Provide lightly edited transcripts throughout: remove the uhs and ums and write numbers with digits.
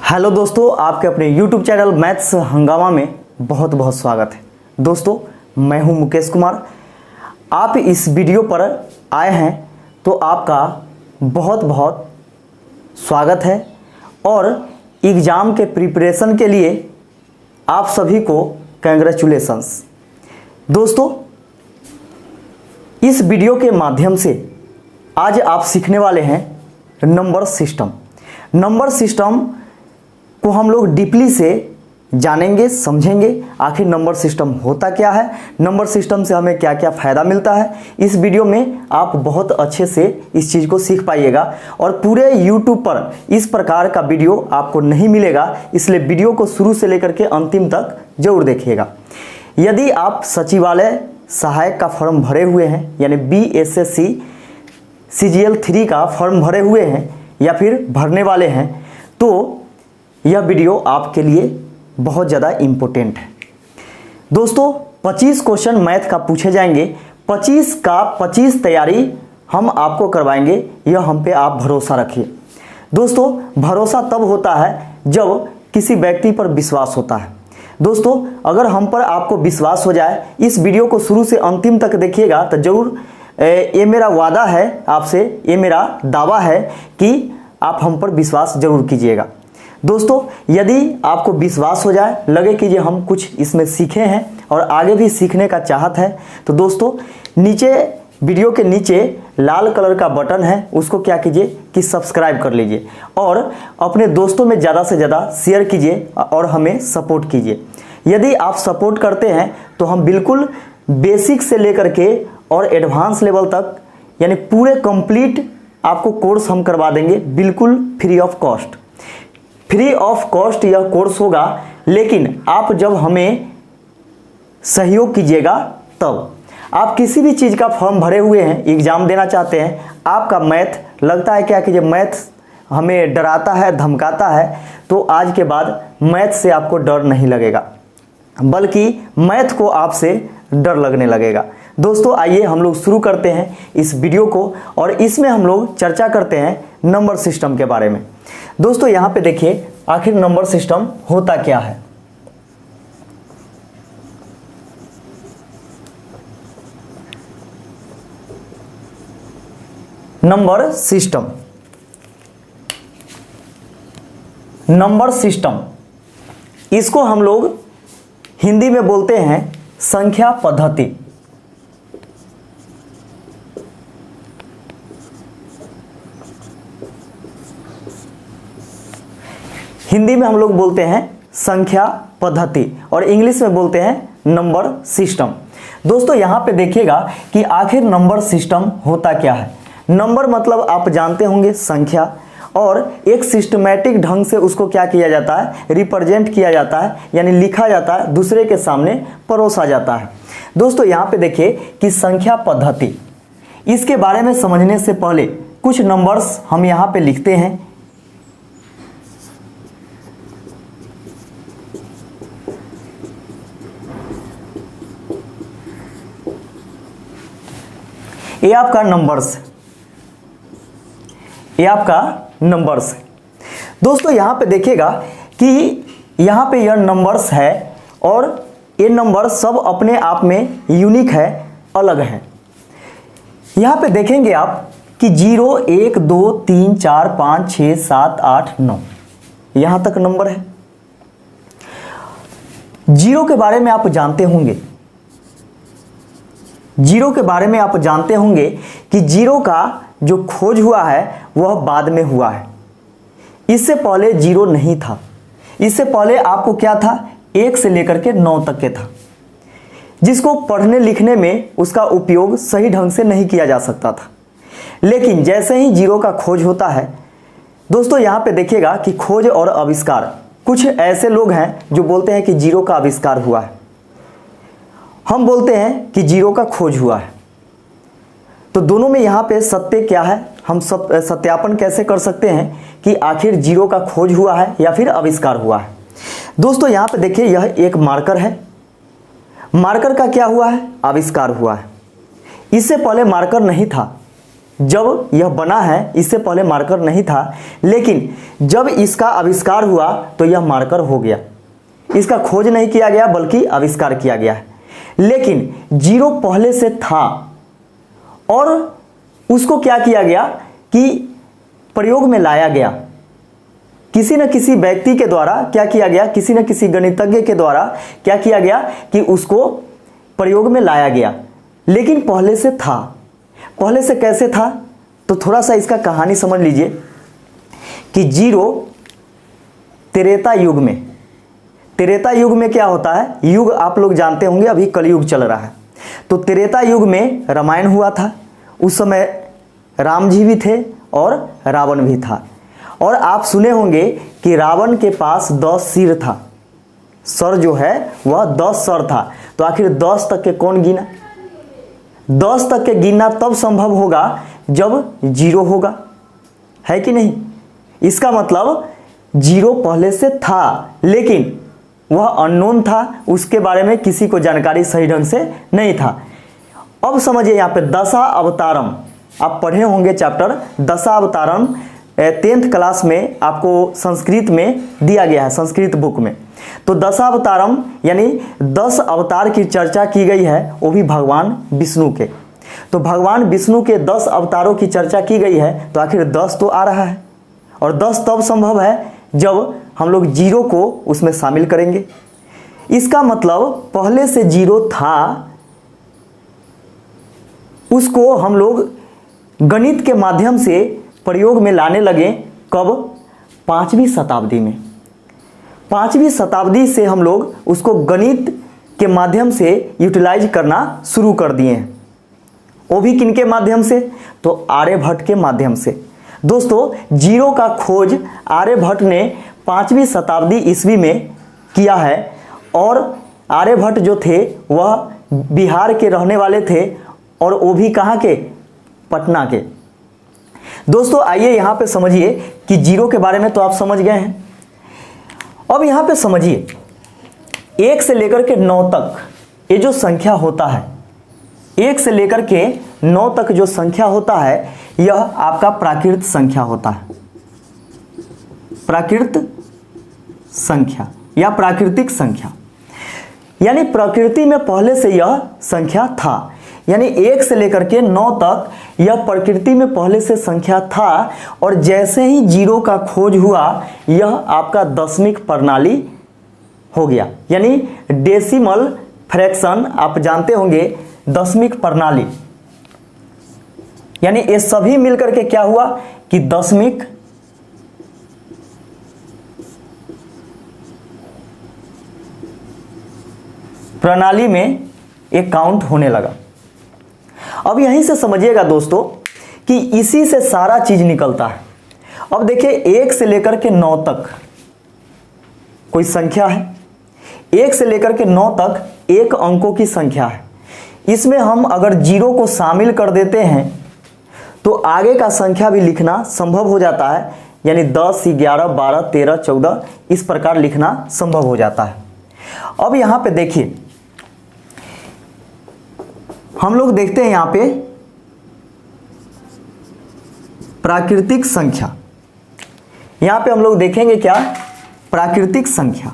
Hello दोस्तों, आपके अपने YouTube चैनल मैथ्स हंगामा में बहुत बहुत स्वागत है। दोस्तों, मैं हूं मुकेश कुमार। आप इस वीडियो पर आए हैं तो आपका बहुत बहुत स्वागत है और एग्ज़ाम के प्रिपरेशन के लिए आप सभी को कंग्रेचुलेशंस। दोस्तों, इस वीडियो के माध्यम से आज आप सीखने वाले हैं नंबर सिस्टम। नंबर सिस्टम को हम लोग डीपली से जानेंगे, समझेंगे। आखिर नंबर सिस्टम होता क्या है, नंबर सिस्टम से हमें क्या क्या फ़ायदा मिलता है। इस वीडियो में आप बहुत अच्छे से इस चीज़ को सीख पाइएगा और पूरे YouTube पर इस प्रकार का वीडियो आपको नहीं मिलेगा, इसलिए वीडियो को शुरू से लेकर के अंतिम तक जरूर देखिएगा। यदि आप सचिवालय सहायक का फॉर्म भरे हुए हैं, यानी BSSC CGL 3 का फॉर्म भरे हुए हैं या फिर भरने वाले हैं, तो यह वीडियो आपके लिए बहुत ज़्यादा इम्पोर्टेंट है। दोस्तों, 25 क्वेश्चन मैथ का पूछे जाएंगे। 25 का 25 तैयारी हम आपको करवाएंगे, यह हम पे आप भरोसा रखिए। दोस्तों, भरोसा तब होता है जब किसी व्यक्ति पर विश्वास होता है। दोस्तों, अगर हम पर आपको विश्वास हो जाए, इस वीडियो को शुरू से अंतिम तक देखिएगा तो ज़रूर ये मेरा वादा है आपसे, ये मेरा दावा है कि आप हम पर विश्वास जरूर कीजिएगा। दोस्तों, यदि आपको विश्वास हो जाए, लगे कि ये हम कुछ इसमें सीखे हैं और आगे भी सीखने का चाहत है, तो दोस्तों नीचे वीडियो के नीचे लाल कलर का बटन है, उसको क्या कीजिए कि सब्सक्राइब कर लीजिए और अपने दोस्तों में ज़्यादा से ज़्यादा शेयर कीजिए और हमें सपोर्ट कीजिए। यदि आप सपोर्ट करते हैं तो हम बिल्कुल बेसिक से लेकर के और एडवांस लेवल तक, यानी पूरे कंप्लीट आपको कोर्स हम करवा देंगे, बिल्कुल free of cost. Free of cost यह कोर्स होगा, लेकिन आप जब हमें सहयोग कीजिएगा तब। आप किसी भी चीज़ का फॉर्म भरे हुए हैं, एग्ज़ाम देना चाहते हैं, आपका मैथ लगता है क्या कि ये मैथ हमें डराता है, धमकाता है, तो आज के बाद मैथ से आपको डर नहीं लगेगा, बल्कि मैथ को आपसे डर लगने लगेगा। दोस्तों, आइए हम लोग शुरू करते हैं इस वीडियो को और इसमें हम लोग चर्चा करते हैं नंबर सिस्टम के बारे में। दोस्तों, यहाँ पे देखिए आखिर नंबर सिस्टम होता क्या है। नंबर सिस्टम, नंबर सिस्टम इसको हम लोग हिंदी में बोलते हैं संख्या पद्धति। हिंदी में हम लोग बोलते हैं संख्या पद्धति और इंग्लिश में बोलते हैं नंबर सिस्टम। दोस्तों, यहाँ पे देखिएगा कि आखिर नंबर सिस्टम होता क्या है। नंबर मतलब आप जानते होंगे संख्या, और एक सिस्टमैटिक ढंग से उसको क्या किया जाता है, रिप्रेजेंट किया जाता है, यानी लिखा जाता है, दूसरे के सामने परोसा जाता है। दोस्तों, यहाँ पे देखिए कि संख्या पद्धति, इसके बारे में समझने से पहले कुछ नंबर्स हम यहाँ पे लिखते हैं। ये आपका नंबर्स, ये आपका नंबर्स है। दोस्तों, यहाँ पे देखिएगा कि यहाँ पे यह नंबर्स है और ये नंबर सब अपने आप में यूनिक है, अलग है। यहाँ पे देखेंगे आप कि 0 1 2 3 4 5 6 7 8 9 यहाँ तक नंबर है। जीरो के बारे में आप जानते होंगे, जीरो के बारे में आप जानते होंगे कि जीरो का जो खोज हुआ है वह बाद में हुआ है। इससे पहले जीरो नहीं था। इससे पहले आपको क्या था, 1 से लेकर के 9 तक के था, जिसको पढ़ने लिखने में उसका उपयोग सही ढंग से नहीं किया जा सकता था। लेकिन जैसे ही जीरो का खोज होता है, दोस्तों यहाँ पे देखिएगा कि खोज और आविष्कार, कुछ ऐसे लोग हैं जो बोलते हैं कि जीरो का आविष्कार हुआ है, हम बोलते हैं कि जीरो का खोज हुआ है। तो दोनों में यहाँ पे सत्य क्या है, हम सब सत्यापन कैसे कर सकते हैं कि आखिर जीरो का खोज हुआ है या फिर आविष्कार हुआ है। दोस्तों, यहाँ पे देखिए यह एक मार्कर है, मार्कर का क्या हुआ है, आविष्कार हुआ है। इससे पहले मार्कर नहीं था, जब यह बना है, इससे पहले मार्कर नहीं था, लेकिन जब इसका आविष्कार हुआ तो यह मार्कर हो गया। इसका खोज नहीं किया गया बल्कि आविष्कार किया गया है। लेकिन जीरो पहले से था और उसको क्या किया गया कि प्रयोग में लाया गया। किसी न किसी व्यक्ति के द्वारा क्या किया गया, किसी न किसी गणितज्ञ के द्वारा क्या किया गया कि उसको प्रयोग में लाया गया। लेकिन पहले से था। पहले से कैसे था, तो थोड़ा सा इसका कहानी समझ लीजिए कि जीरो त्रेता युग में, त्रेता युग में क्या होता है, युग आप लोग जानते होंगे, अभी कलयुग चल रहा है। तो त्रेता युग में रामायण हुआ था। उस समय राम जी भी थे और रावण भी था। और आप सुने होंगे कि रावण के पास 10 सिर था, सर जो है वह 10 सर था। तो आखिर 10 तक के कौन गिना? 10 तक के गिनना तब संभव होगा जब जीरो होगा, है कि नहीं? इसका मतलब जीरो पहले से था, लेकिन वह अननोन था, उसके बारे में किसी को जानकारी सही ढंग से नहीं था। अब समझिए यहाँ पे दशा अवतारम, आप पढ़े होंगे चैप्टर दशा अवतारम, 10th क्लास में आपको संस्कृत में दिया गया है, संस्कृत बुक में। तो दशावतारम यानी 10 अवतार की चर्चा की गई है, वो भी भगवान विष्णु के। तो भगवान विष्णु के 10 अवतारों की चर्चा की गई है, तो आखिर 10 तो आ रहा है। और 10 तब संभव है जब हम लोग जीरो को उसमें शामिल करेंगे। इसका मतलब पहले से जीरो था, उसको हम लोग गणित के माध्यम से प्रयोग में लाने लगे। कब? 5वीं शताब्दी में। 5वीं शताब्दी से हम लोग उसको गणित के माध्यम से यूटिलाइज करना शुरू कर दिए हैं। वो भी किनके माध्यम से? तो आर्यभट्ट के माध्यम से। दोस्तों, जीरो का खोज आर्यभट्ट ने 5वीं शताब्दी ईस्वी में किया है। और आर्यभट्ट जो थे वह बिहार के रहने वाले थे, और वो भी कहाँ के? पटना के। दोस्तों, आइए यहाँ पे समझिए कि जीरो के बारे में तो आप समझ गए हैं। अब यहाँ पे समझिए 1 से लेकर के 9 तक ये जो संख्या होता है, 1 से लेकर के 9 तक जो संख्या होता है, यह आपका प्राकृत संख्या होता है। प्राकृत संख्या या प्राकृतिक संख्या, यानी प्रकृति में पहले से यह संख्या था। यानी 1 से लेकर के 9 तक यह प्रकृति में पहले से संख्या था। और जैसे ही जीरो का खोज हुआ, यह आपका दशमिक प्रणाली हो गया, यानी डेसिमल फ्रैक्शन। आप जानते होंगे दशमिक प्रणाली, यानी ये सभी मिलकर के क्या हुआ कि दशमिक प्रणाली में एक काउंट होने लगा। अब यहीं से समझिएगा दोस्तों कि इसी से सारा चीज निकलता है। अब देखिए 1 से लेकर के 9 तक कोई संख्या है, 1 से लेकर के 9 तक एक अंकों की संख्या है। इसमें हम अगर जीरो को शामिल कर देते हैं तो आगे का संख्या भी लिखना संभव हो जाता है, यानी 10, 11, 12, 13, 14 इस प्रकार लिखना संभव हो जाता है। अब यहां पे देखिए, हम लोग देखते हैं यहां पे प्राकृतिक संख्या। यहां पे हम लोग देखेंगे क्या? प्राकृतिक संख्या।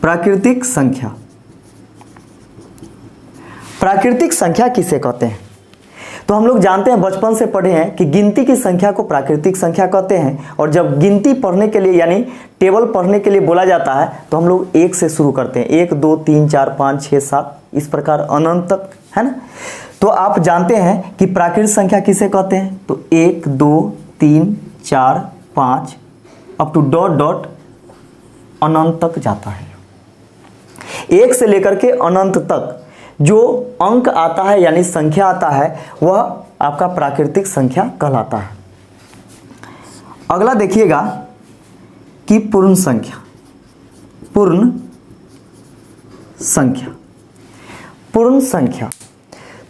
प्राकृतिक संख्या, प्राकृतिक संख्या किसे कहते हैं? तो हम लोग जानते हैं, बचपन से पढ़े हैं कि गिनती की संख्या को प्राकृतिक संख्या कहते हैं। और जब गिनती पढ़ने के लिए यानी टेबल पढ़ने के लिए बोला जाता है तो हम लोग 1 से शुरू करते हैं, 1, 2, 3, 4, 5, 6, 7 इस प्रकार अनंत तक, है ना। तो आप जानते हैं कि प्राकृतिक संख्या किसे कहते हैं? तो 1, 2, 3, 4, 5 अप टू डॉट डॉट अनंत तक जाता है। 1 से लेकर के अनंत तक जो अंक आता है यानी संख्या आता है, वह आपका प्राकृतिक संख्या कहलाता है। अगला देखिएगा कि पूर्ण संख्या। पूर्ण संख्या, पूर्ण संख्या,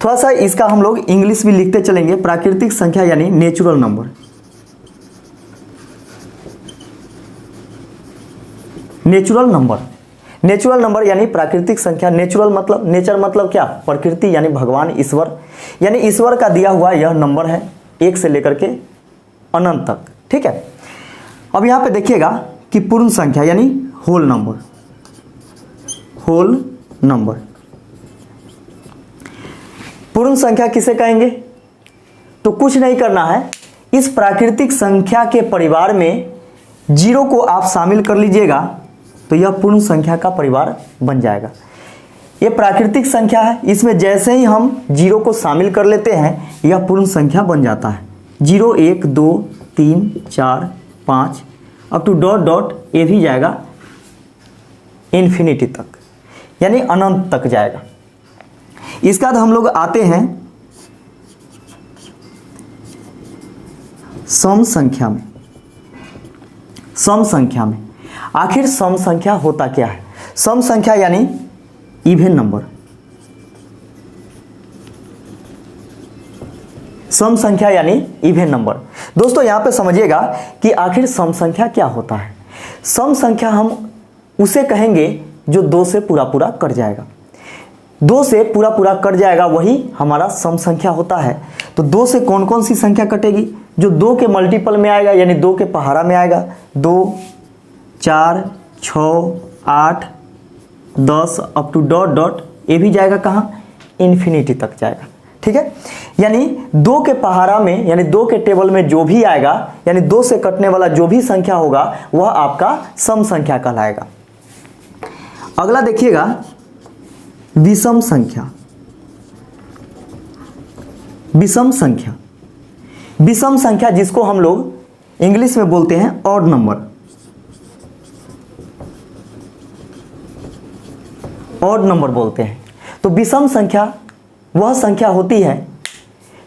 थोड़ा सा इसका हम लोग इंग्लिश भी लिखते चलेंगे। प्राकृतिक संख्या यानी natural number. Natural number, natural number यानी प्राकृतिक संख्या। नेचुरल मतलब, नेचर मतलब क्या, प्रकृति यानी भगवान, ईश्वर, यानी ईश्वर का दिया हुआ यह नंबर है 1 से लेकर के अनंत तक। ठीक है, अब यहाँ पे देखिएगा कि पूर्ण संख्या यानी होल नंबर। होल नंबर, पूर्ण संख्या किसे कहेंगे? तो कुछ नहीं करना है, इस प्राकृतिक संख्या के परिवार में 0 को आप शामिल कर लीजिएगा तो यह पूर्ण संख्या का परिवार बन जाएगा। यह प्राकृतिक संख्या है, इसमें जैसे ही हम 0 को शामिल कर लेते हैं यह पूर्ण संख्या बन जाता है। 0 1 2 3 4 5 अप टू डॉट डॉट ये भी जाएगा इन्फिनिटी तक, यानी अनंत तक जाएगा। इसके बाद हम लोग आते हैं सम संख्या में। सम संख्या में आखिर सम संख्या होता क्या है? सम संख्या यानी इवन नंबर। सम संख्या यानी इवन नंबर। दोस्तों यहां पे समझिएगा कि आखिर सम संख्या क्या होता है। सम संख्या हम उसे कहेंगे जो 2 से पूरा पूरा कट जाएगा। 2 से पूरा पूरा कट जाएगा वही हमारा सम संख्या होता है। तो 2 से कौन कौन सी संख्या कटेगी? जो 2 के मल्टीपल में आएगा, यानी 2 के पहाड़ा में आएगा। 2 4 6 8 10 अप टू डॉट डॉट ये भी जाएगा कहाँ? इन्फिनिटी तक जाएगा। ठीक है, यानी 2 के पहाड़ा में, यानी 2 के टेबल में जो भी आएगा, यानी 2 से कटने वाला जो भी संख्या होगा वह आपका सम संख्या कहलाएगा। अगला देखिएगा विषम संख्या। विषम संख्या, विषम संख्या जिसको हम लोग इंग्लिश में बोलते हैं ऑड नंबर। ऑड नंबर बोलते हैं। तो विषम संख्या वह संख्या होती है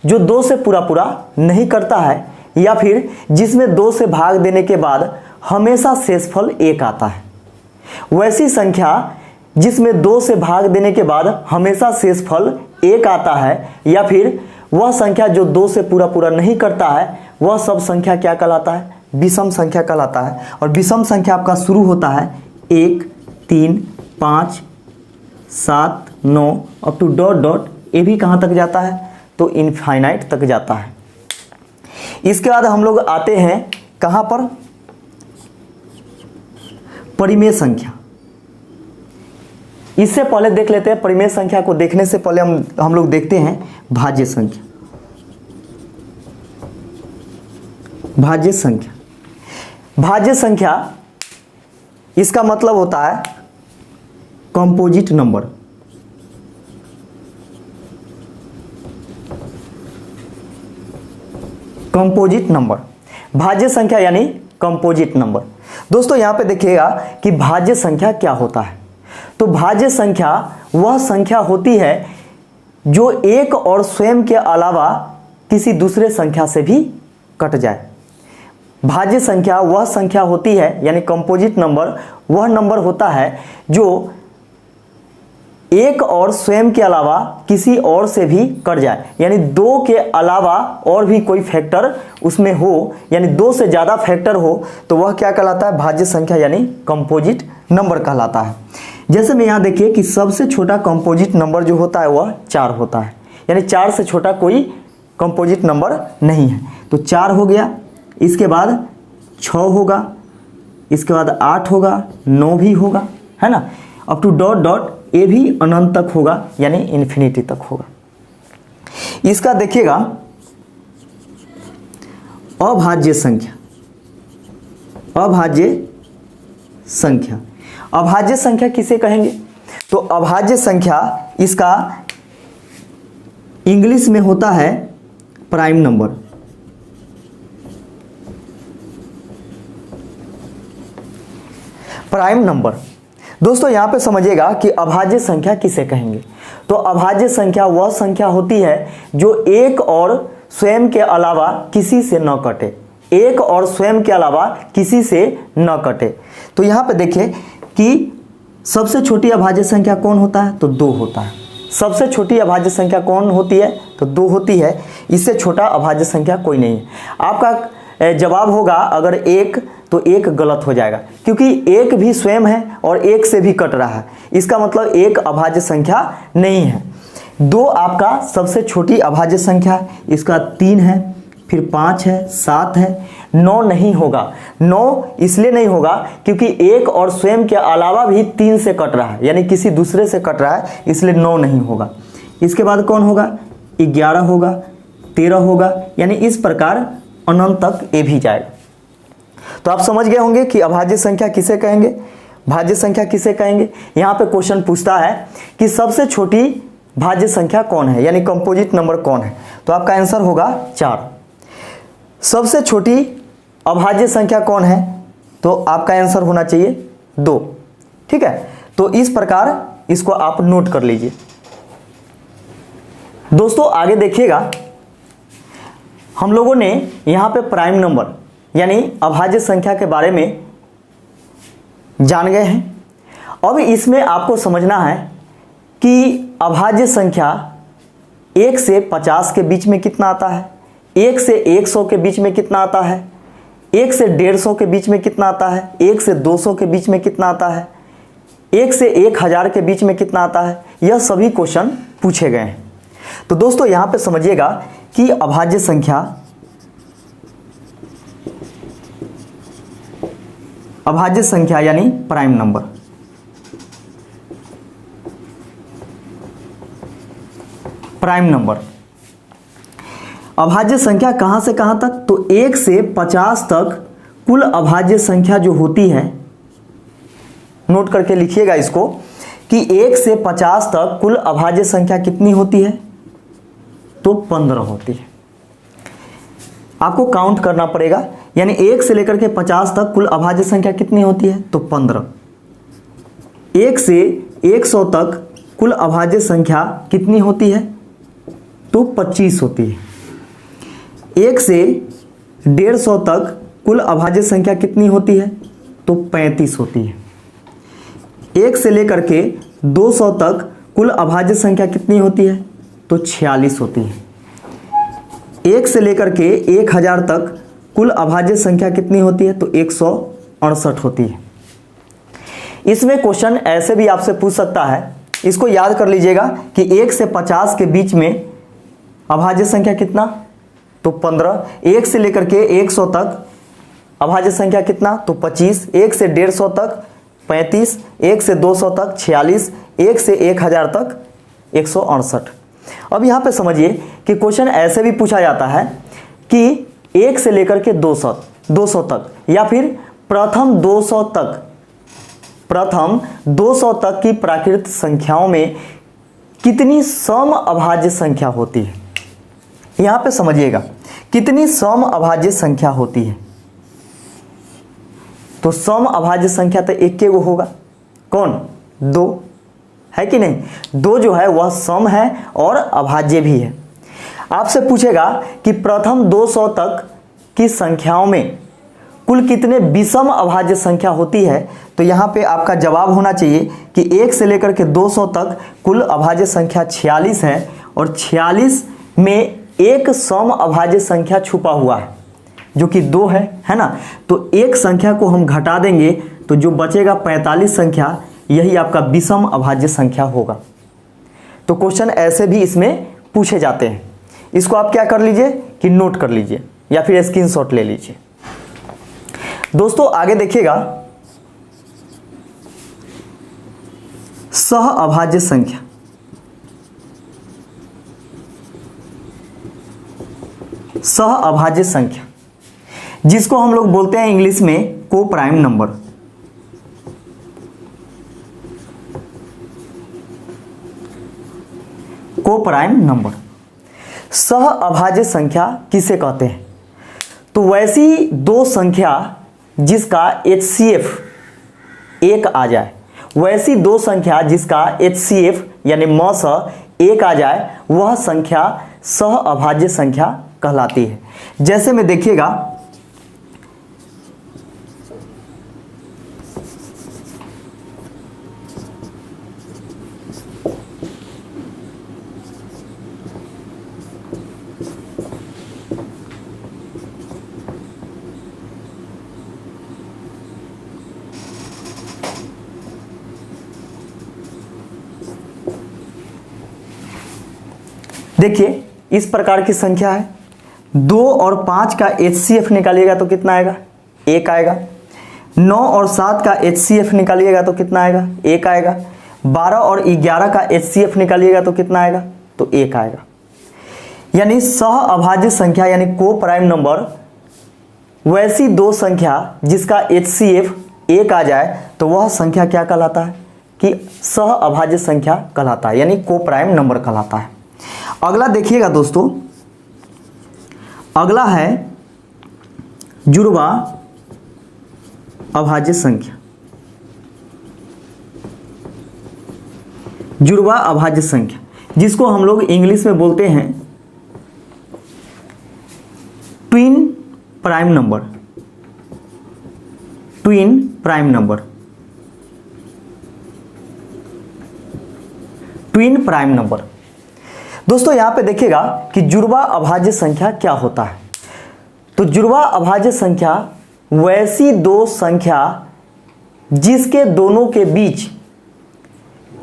जो 2 से पूरा पूरा नहीं करता है, या फिर जिसमें 2 से भाग देने के बाद हमेशा शेषफल 1 आता है। वैसी संख्या जिसमें 2 से भाग देने के बाद हमेशा शेषफल 1 आता है, या फिर वह संख्या जो 2 से पूरा पूरा नहीं करता है, वह सब संख्या क्या कहलाता है? विषम संख्या कहलाता है। और विषम संख्या आपका शुरू होता है 1 3 5 7 9 अप टू डॉट डॉट ये भी कहाँ तक जाता है? तो इनफाइनाइट तक जाता है। इसके बाद हम लोग आते हैं कहाँ पर? परिमेय संख्या। इससे पहले देख लेते हैं, परिमेय संख्या को देखने से पहले हम लोग देखते हैं भाज्य संख्या। भाज्य संख्या, भाज्य संख्या इसका मतलब होता है कंपोजिट नंबर। कंपोजिट नंबर, भाज्य संख्या यानी कंपोजिट नंबर। दोस्तों यहां पे देखिएगा कि भाज्य संख्या क्या होता है। तो भाज्य संख्या वह संख्या होती है जो एक और स्वयं के अलावा किसी दूसरे संख्या से भी कट जाए। भाज्य संख्या वह संख्या होती है, यानी कंपोजिट नंबर वह नंबर होता है जो एक और स्वयं के अलावा किसी और से भी कट जाए, यानी 2 के अलावा और भी कोई फैक्टर उसमें हो, यानी 2 से ज़्यादा फैक्टर हो तो वह क्या कहलाता है? भाज्य संख्या यानी कंपोजिट नंबर कहलाता है। जैसे मैं यहाँ देखिए कि सबसे छोटा कंपोजिट नंबर जो होता है वह 4 होता है, यानी 4 से छोटा कोई कंपोजिट नंबर नहीं है। तो 4 हो गया, इसके बाद 6 होगा, इसके बाद 8 होगा, 9 भी होगा, है ना, अप टू डॉट डॉट ये भी अनंत तक होगा, यानी इन्फिनिटी तक होगा। इसका देखिएगा अभाज्य संख्या। अभाज्य संख्या, अभाज्य संख्या किसे कहेंगे? तो अभाज्य संख्या इसका इंग्लिश में होता है प्राइम नंबर। Prime number. दोस्तों यहां पे समझिएगा कि अभाज्य संख्या किसे कहेंगे। तो अभाज्य संख्या वह संख्या होती है जो एक और स्वयं के अलावा किसी से न कटे। एक और स्वयं के अलावा किसी से न कटे। तो यहां पे देखिए कि सबसे छोटी अभाज्य संख्या कौन होता है? तो 2 होता है। सबसे छोटी अभाज्य संख्या कौन होती है? तो 2 होती है। इससे छोटा अभाज्य संख्या कोई नहीं है। आपका जवाब होगा अगर 1 तो एक गलत हो जाएगा, क्योंकि एक भी स्वयं है और एक से भी कट रहा है, इसका मतलब एक अभाज्य संख्या नहीं है। 2 आपका सबसे छोटी अभाज्य संख्या है, इसका 3 है, फिर 5 है, 7 है, 9 नहीं होगा। 9 इसलिए नहीं होगा क्योंकि एक और स्वयं के अलावा भी 3 से कट रहा है, यानी किसी दूसरे से कट रहा है, इसलिए 9 नहीं होगा। इसके बाद कौन होगा? 11 होगा, 13 होगा, यानी इस प्रकार अनंत तक ये भी जाएगा। तो आप समझ गए होंगे कि अभाज्य संख्या किसे कहेंगे, भाज्य संख्या किसे कहेंगे। यहाँ पे क्वेश्चन पूछता है कि सबसे छोटी भाज्य संख्या कौन है, यानी कंपोजिट नंबर कौन है, तो आपका आंसर होगा 4। सबसे छोटी अभाज्य संख्या कौन है, तो आपका आंसर होना चाहिए 2। ठीक है, तो इस प्रकार इसको आप नोट कर लीजिए। दोस्तों आगे देखिएगा, हम लोगों ने यहाँ पे प्राइम नंबर यानी अभाज्य संख्या के बारे में जान गए हैं। अब इसमें आपको समझना है कि अभाज्य संख्या 1 से 50 के बीच में कितना आता है, 1 से 100 के बीच में कितना आता है, 1 से 150 के बीच में कितना आता है, 1 से 200 के बीच में कितना आता है, 1 से 1000 के बीच में कितना आता है, यह सभी क्वेश्चन पूछे गए हैं। तो दोस्तों यहाँ पे समझिएगा कि अभाज्य संख्या यानी प्राइम नंबर, प्राइम नंबर अभाज्य संख्या कहां से कहां तक, तो 1 से 50 तक कुल अभाज्य संख्या जो होती है, नोट करके लिखिएगा इसको कि 1 से 50 तक कुल अभाज्य संख्या कितनी होती है, तो 15 होती है। आपको काउंट करना पड़ेगा, यानी 1 से लेकर के 50 तक कुल अभाज्य संख्या कितनी होती है, तो 15। 1 से 100 तक कुल अभाज्य संख्या कितनी होती है, तो 25 होती है। 1 से 150 तक कुल अभाज्य संख्या कितनी होती है, तो 35 होती है। 1 से लेकर के 200 तक कुल अभाज्य संख्या कितनी होती है, तो 46 होती है। 1 से लेकर के 1000 तक कुल अभाज्य संख्या कितनी होती है, तो 168 होती है। इसमें क्वेश्चन ऐसे भी आपसे पूछ सकता है, इसको याद कर लीजिएगा कि 1 से 50 के बीच में अभाज्य संख्या कितना, तो 15। 1 से लेकर के 100 तक अभाज्य संख्या कितना, तो 25। 1 से 150 तक 35, 1 से 200 तक 46, 1 से 1000 तक 168। अब यहाँ पे समझिए कि क्वेश्चन ऐसे भी पूछा जाता है कि 1 से लेकर के 200 तक या फिर प्रथम 200 तक की प्राकृत संख्याओं में कितनी सम अभाज्य संख्या होती है। यहाँ पे समझिएगा कितनी सम अभाज्य संख्या होती है, तो सम अभाज्य संख्या तो एक के वो होगा, कौन, 2 है कि नहीं। 2 जो है वह सम है और अभाज्य भी है। आपसे पूछेगा कि प्रथम 200 तक की संख्याओं में कुल कितने विषम अभाज्य संख्या होती है, तो यहाँ पे आपका जवाब होना चाहिए कि 1 से लेकर के 200 तक कुल अभाज्य संख्या 46 है और 46 में एक सम अभाज्य संख्या छुपा हुआ है जो कि 2 है ना। तो एक संख्या को हम घटा देंगे तो जो बचेगा 45 संख्या, यही आपका विषम अभाज्य संख्या होगा। तो क्वेश्चन ऐसे भी इसमें पूछे जाते हैं। इसको आप क्या कर लीजिए कि नोट कर लीजिए या फिर स्क्रीनशॉट ले लीजिए। दोस्तों आगे देखिएगा, सह अभाज्य संख्या। सह अभाज्य संख्या जिसको हम लोग बोलते हैं इंग्लिश में को प्राइम नंबर। को प्राइम नंबर सह अभाज्य संख्या किसे कहते हैं, तो वैसी 2 संख्या जिसका HCF 1 आ जाए, वैसी 2 संख्या जिसका HCF यानी मस 1 आ जाए, वह संख्या सह अभाज्य संख्या कहलाती है। जैसे में देखिएगा, देखिए इस प्रकार की संख्या है, 2 और 5 का HCF निकालिएगा तो कितना आएगा, 1 आएगा। 9 और 7 का HCF निकालिएगा तो कितना आएगा, 1 आएगा। 12 और 11 का HCF निकालिएगा तो कितना आएगा, तो 1 आएगा। यानी सह अभाज्य संख्या यानी को प्राइम नंबर वैसी दो संख्या जिसका HCF 1 आ जाए तो वह संख्या क्या कहलाता है, कि सह अभाज्य संख्या कहलाता है, यानी को प्राइम नंबर कहलाता है। अगला देखिएगा दोस्तों, अगला है जुड़वा अभाज्य संख्या। जुड़वा अभाज्य संख्या जिसको हम लोग इंग्लिश में बोलते हैं twin prime number. Twin prime number, twin prime number. दोस्तों यहां पे देखिएगा कि जुड़वा अभाज्य संख्या क्या होता है। तो जुड़वा अभाज्य संख्या वैसी दो संख्या जिसके दोनों के बीच,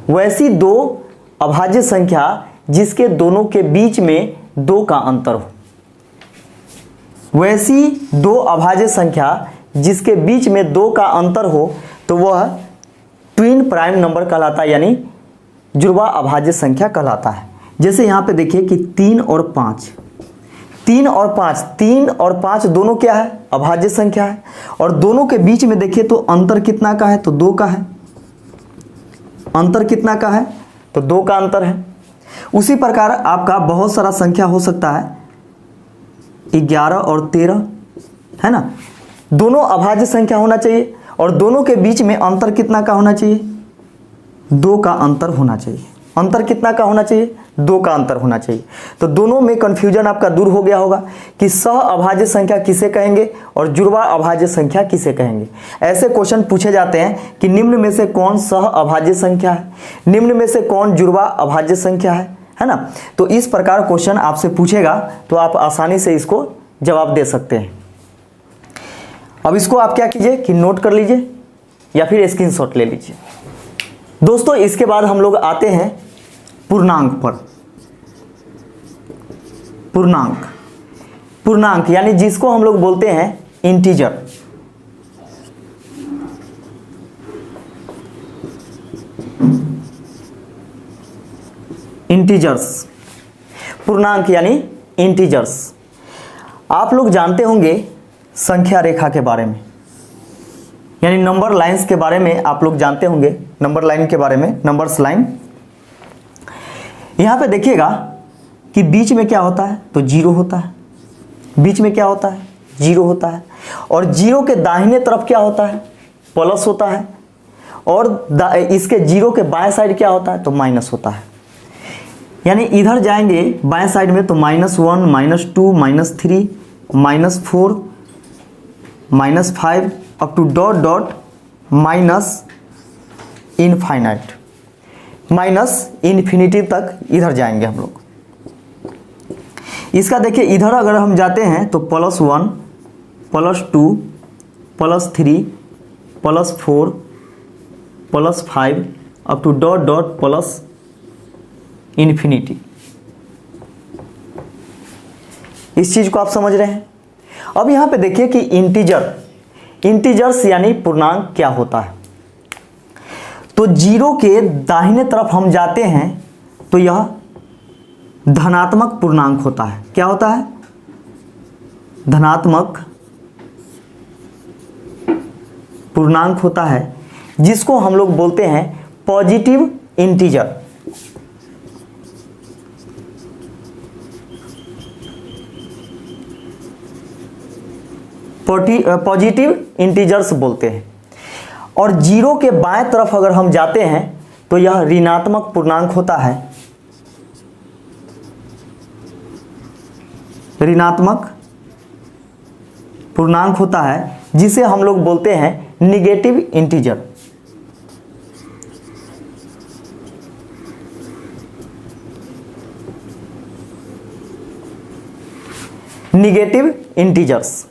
वैसी दो अभाज्य संख्या जिसके दोनों के बीच में 2 का अंतर हो। वैसी दो अभाज्य संख्या जिसके बीच में 2 का अंतर हो तो वह ट्विन प्राइम नंबर कहलाता है, यानी जुड़वा अभाज्य संख्या कहलाता है। जैसे यहाँ पे देखिए कि 3 और 5, 3 और 5, 3 और 5 दोनों क्या है, अभाज्य संख्या है। और दोनों के बीच में देखिए तो अंतर कितना का है, तो 2 का है। अंतर कितना का है, तो 2 का अंतर है। उसी प्रकार आपका बहुत सारा संख्या हो सकता है, 11 और 13 है ना, दोनों अभाज्य संख्या होना चाहिए और दोनों के बीच में अंतर कितना का होना चाहिए, 2 का अंतर होना चाहिए। अंतर कितना का होना चाहिए, 2 का अंतर होना चाहिए। तो दोनों में कंफ्यूजन आपका दूर हो गया होगा कि सह अभाज्य संख्या किसे कहेंगे और जुड़वा अभाज्य संख्या किसे कहेंगे। ऐसे क्वेश्चन पूछे जाते हैं कि निम्न में से कौन सह अभाज्य संख्या है, निम्न में से कौन जुड़वा अभाज्य संख्या है ना। तो इस प्रकार क्वेश्चन आपसे पूछेगा तो आप आसानी से इसको जवाब दे सकते हैं। अब इसको आप क्या कीजिए कि नोट कर लीजिए या फिर स्क्रीनशॉट ले लीजिए। दोस्तों इसके बाद हम लोग आते हैं पूर्णांक पर। पूर्णांक, पूर्णांक यानी जिसको हम लोग बोलते हैं इंटीजर। इंटीजर्स, पूर्णांक यानी इंटीजर्स। आप लोग जानते होंगे संख्या रेखा के बारे में, यानी नंबर लाइंस के बारे में आप लोग जानते होंगे, नंबर लाइन के बारे में, नंबर्स लाइन। यहां पे देखिएगा कि बीच में क्या होता है, तो 0 होता है। बीच में क्या होता है, 0 होता है। और 0 के दाहिने तरफ क्या होता है, प्लस होता है। और इसके 0 के बाएं साइड क्या होता है, तो माइनस होता है। यानी इधर जाएंगे बाएं साइड में तो -1, -2, -3, -4, -5 up to dot dot minus infinite, minus infinity तक इधर जाएंगे हम लोग। इसका देखिए इधर अगर हम जाते हैं तो +1, +2, +3, +4, +5 up to dot dot plus infinity. इस चीज को आप समझ रहे हैं। अब यहां पे देखिए कि इंटीजर, इंटीजर्स यानी पूर्णांक क्या होता है। तो 0 के दाहिने तरफ हम जाते हैं तो यह धनात्मक पूर्णांक होता है। क्या होता है, धनात्मक पूर्णांक होता है, जिसको हम लोग बोलते हैं पॉजिटिव इंटीजर। पॉजिटिव इंटीजर्स बोलते हैं। और 0 के बाएं तरफ अगर हम जाते हैं तो यह ऋणात्मक पूर्णांक होता है। ऋणात्मक पूर्णांक होता है जिसे हम लोग बोलते हैं निगेटिव इंटीजर। Negative integers.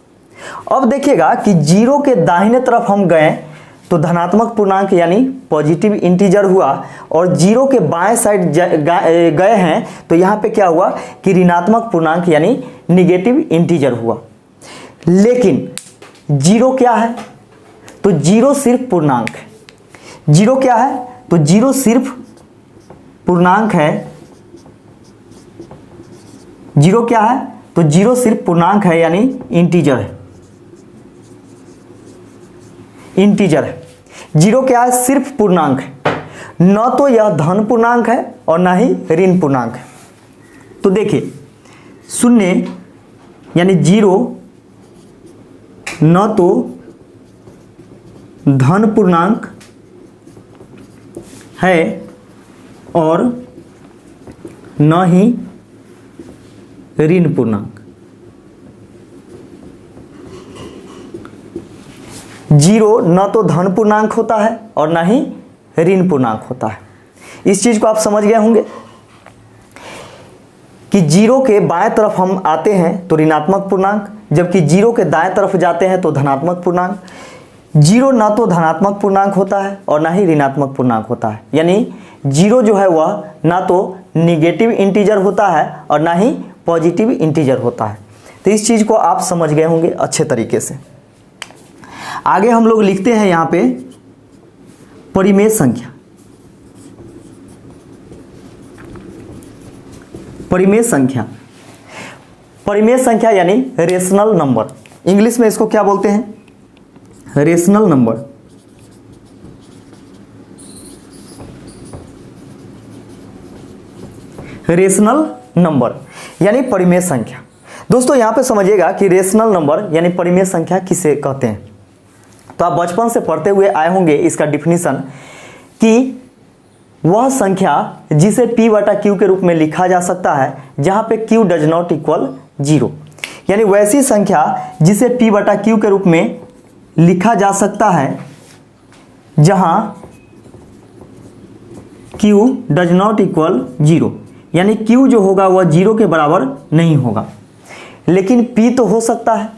अब देखिएगा कि 0 के दाहिने तरफ हम गए तो धनात्मक पूर्णांक यानी पॉजिटिव इंटीजर हुआ, और जीरो के बाएं साइड गए हैं तो यहाँ पे क्या हुआ कि ऋणात्मक पूर्णांक यानी निगेटिव इंटीजर हुआ। लेकिन जीरो क्या है, तो जीरो सिर्फ पूर्णांक है। जीरो क्या है, तो जीरो सिर्फ पूर्णांक है। जीरो क्या है, तो जीरो सिर्फ पूर्णांक है यानी इंटीजर है। इंटीजर है, जीरो क्या है, सिर्फ पूर्णांक है, न तो यह धन पूर्णांक है और ना ही ऋण पूर्णांक है। तो देखिए शून्य यानी जीरो न तो धन पूर्णांक है और न ही ऋण पूर्णांक। जीरो न तो धन पूर्णांक होता है और ना ही ऋण पूर्णांक होता है। इस चीज को आप समझ गए होंगे कि जीरो के बाएं तरफ हम आते हैं तो ऋणात्मक पूर्णांक, जबकि जीरो के दाएं तरफ जाते हैं तो धनात्मक पूर्णांक। जीरो ना तो धनात्मक पूर्णांक होता है और ना ही ऋणात्मक पूर्णांक होता है, यानी जीरो जो है वह ना तो निगेटिव इंटीजर होता है और ना ही पॉजिटिव इंटीजर होता है। तो इस चीज को आप समझ गए होंगे अच्छे तरीके से। आगे हम लोग लिखते हैं यहां पे परिमेय संख्या। परिमेय संख्या, परिमेय संख्या यानी रेशनल नंबर। इंग्लिश में इसको क्या बोलते हैं, रेशनल नंबर। रेशनल नंबर यानी परिमेय संख्या। दोस्तों यहां पे समझिएगा कि रेशनल नंबर यानी परिमेय संख्या किसे कहते हैं। तो आप बचपन से पढ़ते हुए आए होंगे इसका डिफिनीशन कि वह संख्या जिसे p बटा q के रूप में लिखा जा सकता है जहां पे q does not equal zero, यानी वैसी संख्या जिसे p बटा q के रूप में लिखा जा सकता है जहां q does not equal zero, यानी q जो होगा वह जीरो के बराबर नहीं होगा। लेकिन p तो हो सकता है,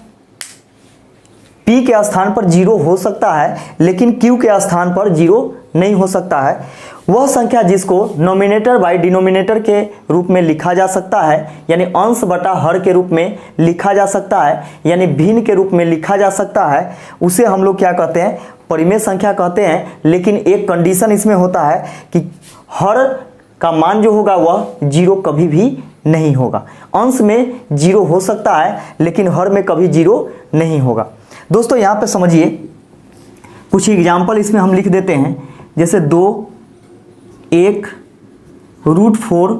p के स्थान पर जीरो हो सकता है, लेकिन q के स्थान पर जीरो नहीं हो सकता है। वह संख्या जिसको नोमिनेटर बाय डिनोमिनेटर के रूप में लिखा जा सकता है, यानी अंश बटा हर के रूप में लिखा जा सकता है, यानी भिन्न के रूप में लिखा जा सकता है, उसे हम लोग क्या कहते हैं, परिमेय संख्या कहते हैं। लेकिन एक कंडीशन इसमें होता है कि हर का मान जो होगा वह जीरो कभी भी नहीं होगा। अंश में जीरो हो सकता है लेकिन हर में कभी जीरो नहीं होगा। दोस्तों यहाँ पे समझिए कुछ एग्जाम्पल इसमें हम लिख देते हैं, जैसे 2, 1, √4,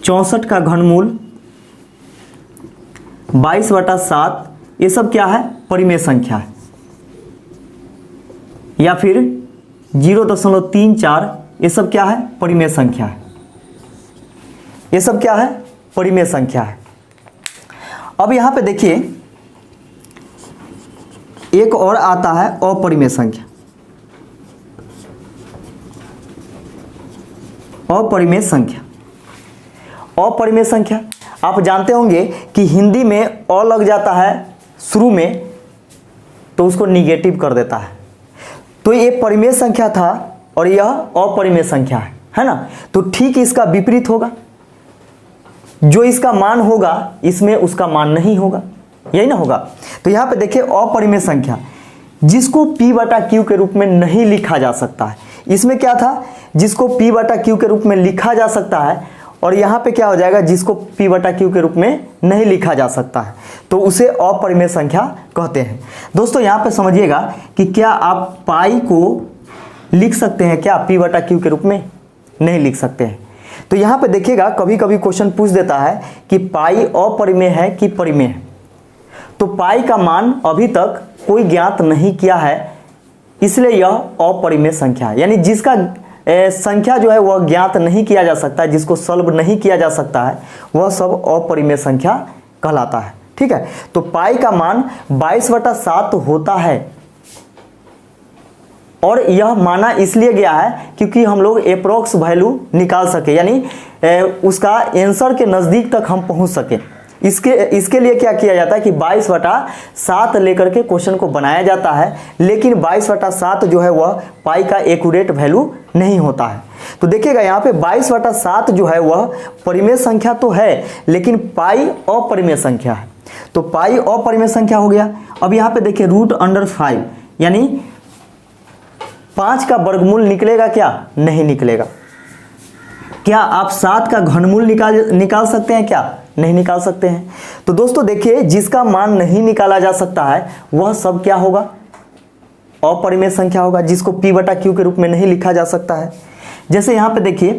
64 का घनमूल, 22/7, ये सब क्या है, परिमेय संख्या है। या फिर 0.34, ये सब क्या है, परिमेय संख्या है। ये सब क्या है, परिमेय संख्या है। अब यहां पे देखिए एक और आता है अपरिमेय संख्या। अपरिमेय संख्या, अपरिमेय संख्या आप जानते होंगे कि हिंदी में अ लग जाता है शुरू में तो उसको निगेटिव कर देता है। तो ये परिमेय संख्या था और यह अपरिमेय संख्या है ना। तो ठीक इसका विपरीत होगा, जो इसका मान होगा इसमें उसका मान नहीं होगा, यही ना होगा। तो यहां पे देखिए अपरिमेय संख्या जिसको p बटा q के रूप में नहीं लिखा जा सकता है। इसमें क्या था, जिसको p बटा q के रूप में लिखा जा सकता है, और यहां पे क्या हो जाएगा, जिसको p बटा q के रूप में नहीं लिखा जा सकता है, तो उसे अपरिमेय संख्या कहते हैं। दोस्तों यहां पे समझिएगा कि क्या आप पाई को लिख सकते हैं क्या p बटा q के रूप में, नहीं लिख सकते हैं। तो यहां पे देखिएगा कभी कभी क्वेश्चन पूछ देता है कि पाई अपरिमेय है कि परिमेय है। तो पाई का मान अभी तक कोई ज्ञात नहीं किया है, इसलिए यह अपरिमेय संख्या है। यानी जिसका संख्या जो है वह ज्ञात नहीं किया जा सकता है, जिसको सॉल्व नहीं किया जा सकता है, वह सब अपरिमेय संख्या कहलाता है। ठीक है, तो पाई का मान 22/7 होता है, और यह माना इसलिए गया है क्योंकि हम लोग अप्रोक्स वैल्यू निकाल सके, यानी उसका आंसर के नज़दीक तक हम पहुंच सके। इसके लिए क्या किया जाता है कि 22/7 लेकर के क्वेश्चन को बनाया जाता है, लेकिन 22/7 जो है वह पाई का एक्यूरेट वैल्यू नहीं होता है। तो देखिएगा यहाँ पे 22/7 जो है वह परिमेय संख्या तो है, लेकिन पाई अपरिमेय संख्या है। तो पाई अपरिमेय संख्या हो गया। अब यहाँ पे देखिए √5 यानी 5 का वर्गमूल निकलेगा क्या? नहीं निकलेगा। क्या आप 7 का घनमूल निकाल सकते हैं क्या? नहीं निकाल सकते हैं। तो दोस्तों देखिए, जिसका मान नहीं निकाला जा सकता है वह सब क्या होगा? अपरिमेय संख्या होगा, जिसको P/Q के रूप में नहीं लिखा जा सकता है। जैसे यहाँ पे देखिए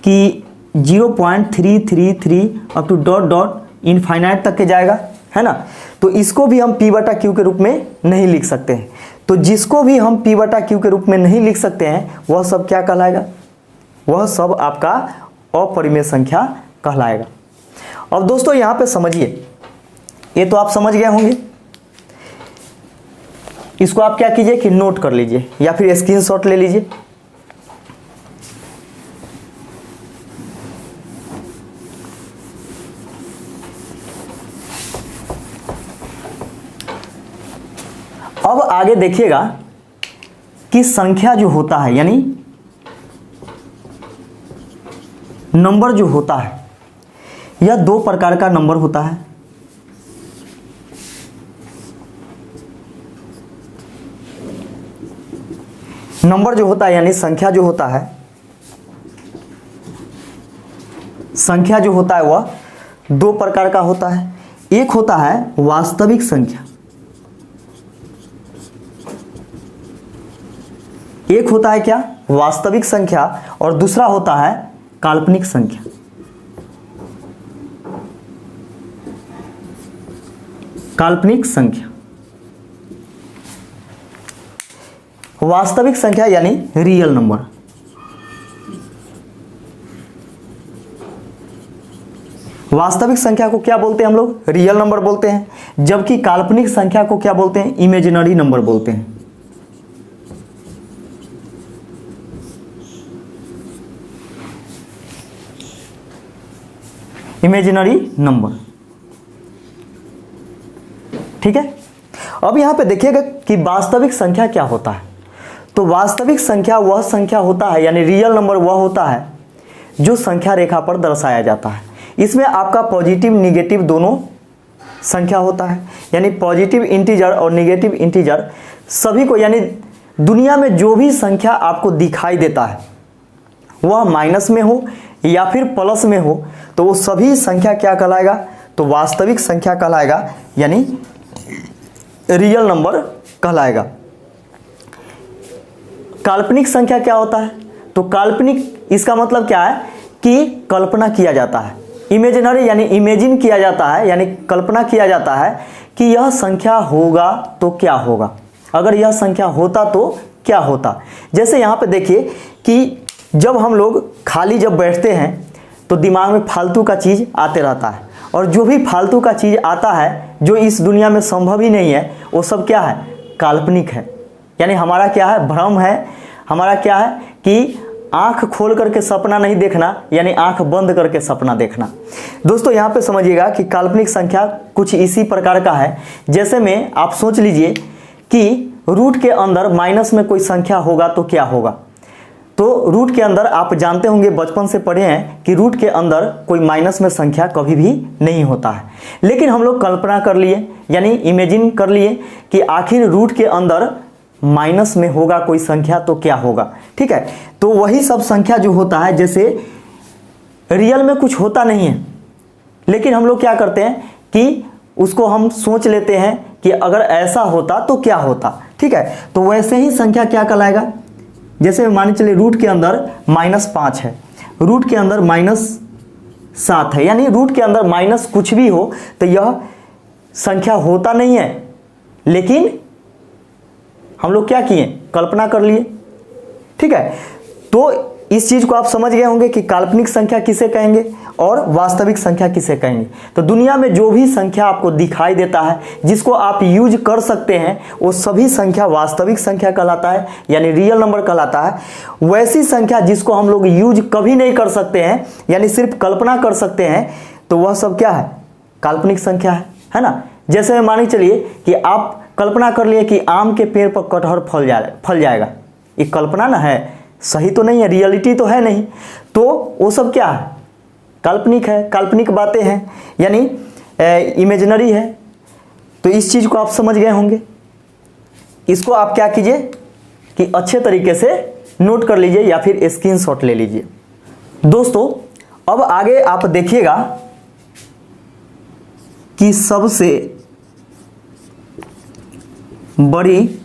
कि 0.333 अप टू डॉट इनफाइनाइट तक के जाएगा, है ना। तो इसको भी हम P/Q के रूप में नहीं लिख सकते हैं। तो जिसको भी हम P/Q के रूप में नहीं लिख सकते हैं वह सब क्या कहलाएगा? वह सब आपका अपरिमेय संख्या कहलाएगा। अब दोस्तों यहाँ पे समझिए, ये तो आप समझ गए होंगे। इसको आप क्या कीजिए कि नोट कर लीजिए या फिर स्क्रीनशॉट ले लीजिए। अब आगे देखिएगा कि संख्या जो होता है यानी नंबर जो होता है, यह 2 प्रकार का नंबर होता है। नंबर जो होता है यानी संख्या जो होता है, संख्या जो होता है वह 2 प्रकार का होता है। एक होता है वास्तविक संख्या, एक होता है क्या? वास्तविक संख्या, और दूसरा होता है काल्पनिक संख्या। काल्पनिक संख्या, वास्तविक संख्या यानी रियल नंबर। वास्तविक संख्या को क्या बोलते हैं हम लोग? रियल नंबर बोलते हैं। जबकि काल्पनिक संख्या को क्या बोलते हैं? इमेजिनरी नंबर बोलते हैं। इमेजिनरी नंबर, ठीक है। अब यहां पे देखिएगा कि वास्तविक संख्या क्या होता है। तो वास्तविक संख्या वह संख्या होता है यानी रियल नंबर वह होता है जो संख्या रेखा पर दर्शाया जाता है। इसमें आपका पॉजिटिव निगेटिव दोनों संख्या होता है, यानी पॉजिटिव इंटीजर और निगेटिव इंटीजर सभी को, यानी दुनिया में जो भी संख्या आपको दिखाई देता है वह माइनस में हो या फिर प्लस में हो, तो वो सभी संख्या क्या कहलाएगा? तो वास्तविक संख्या कहलाएगा, यानी रियल नंबर कहलाएगा। काल्पनिक संख्या क्या होता है? तो काल्पनिक, इसका मतलब क्या है कि कल्पना किया जाता है। इमेजिनरी यानी इमेजिन किया जाता है, यानी कल्पना किया जाता है कि यह संख्या होगा तो क्या होगा, अगर यह संख्या होता तो क्या होता। जैसे यहाँ पे देखिए कि जब हम लोग खाली जब बैठते हैं तो दिमाग में फालतू का चीज़ आते रहता है, और जो भी फालतू का चीज़ आता है जो इस दुनिया में संभव ही नहीं है वो सब क्या है? काल्पनिक है। यानी हमारा क्या है? भ्रम है। हमारा क्या है कि आंख खोल करके सपना नहीं देखना, यानी आंख बंद करके सपना देखना। दोस्तों यहाँ पे समझिएगा कि काल्पनिक संख्या कुछ इसी प्रकार का है। जैसे में आप सोच लीजिए कि रूट के अंदर माइनस में कोई संख्या होगा तो क्या होगा। तो रूट के अंदर आप जानते होंगे, बचपन से पढ़े हैं कि रूट के अंदर कोई माइनस में संख्या कभी भी नहीं होता है। लेकिन हम लोग कल्पना कर लिए, यानी इमेजिन कर लिए कि आखिर रूट के अंदर माइनस में होगा कोई संख्या तो क्या होगा, ठीक है। तो वही सब संख्या जो होता है, जैसे रियल में कुछ होता नहीं है, लेकिन हम लोग क्या करते हैं कि उसको हम सोच लेते हैं कि अगर ऐसा होता तो क्या होता, ठीक है। तो वैसे ही संख्या क्या कहलाएगा? जैसे मान चलिए रूट के अंदर -5 है, रूट के अंदर -7 है, यानी रूट के अंदर माइनस कुछ भी हो तो यह संख्या होता नहीं है, लेकिन हम लोग क्या किए? कल्पना कर लिए, ठीक है। तो इस चीज को आप समझ गए होंगे कि काल्पनिक संख्या किसे कहेंगे और वास्तविक संख्या किसे कहेंगे। तो दुनिया में जो भी संख्या आपको दिखाई देता है, जिसको आप यूज कर सकते हैं, वो सभी संख्या वास्तविक संख्या कहलाता है, यानी रियल नंबर कहलाता है। वैसी संख्या जिसको हम लोग यूज कभी नहीं कर सकते हैं, यानी सिर्फ कल्पना कर सकते हैं, तो वह सब क्या है? काल्पनिक संख्या है ना। जैसे मान के चलिए कि आप कल्पना कर लिए कि आम के पेड़ पर कटहल फल जाएगा, ये कल्पना ना है, सही तो नहीं है, रियलिटी तो है नहीं, तो वो सब क्या है, काल्पनिक है, काल्पनिक बातें हैं, यानी इमेजिनरी है। तो इस चीज़ को आप समझ गए होंगे। इसको आप क्या कीजिए कि अच्छे तरीके से नोट कर लीजिए या फिर स्क्रीनशॉट ले लीजिए। दोस्तों अब आगे आप देखिएगा कि सबसे बड़ी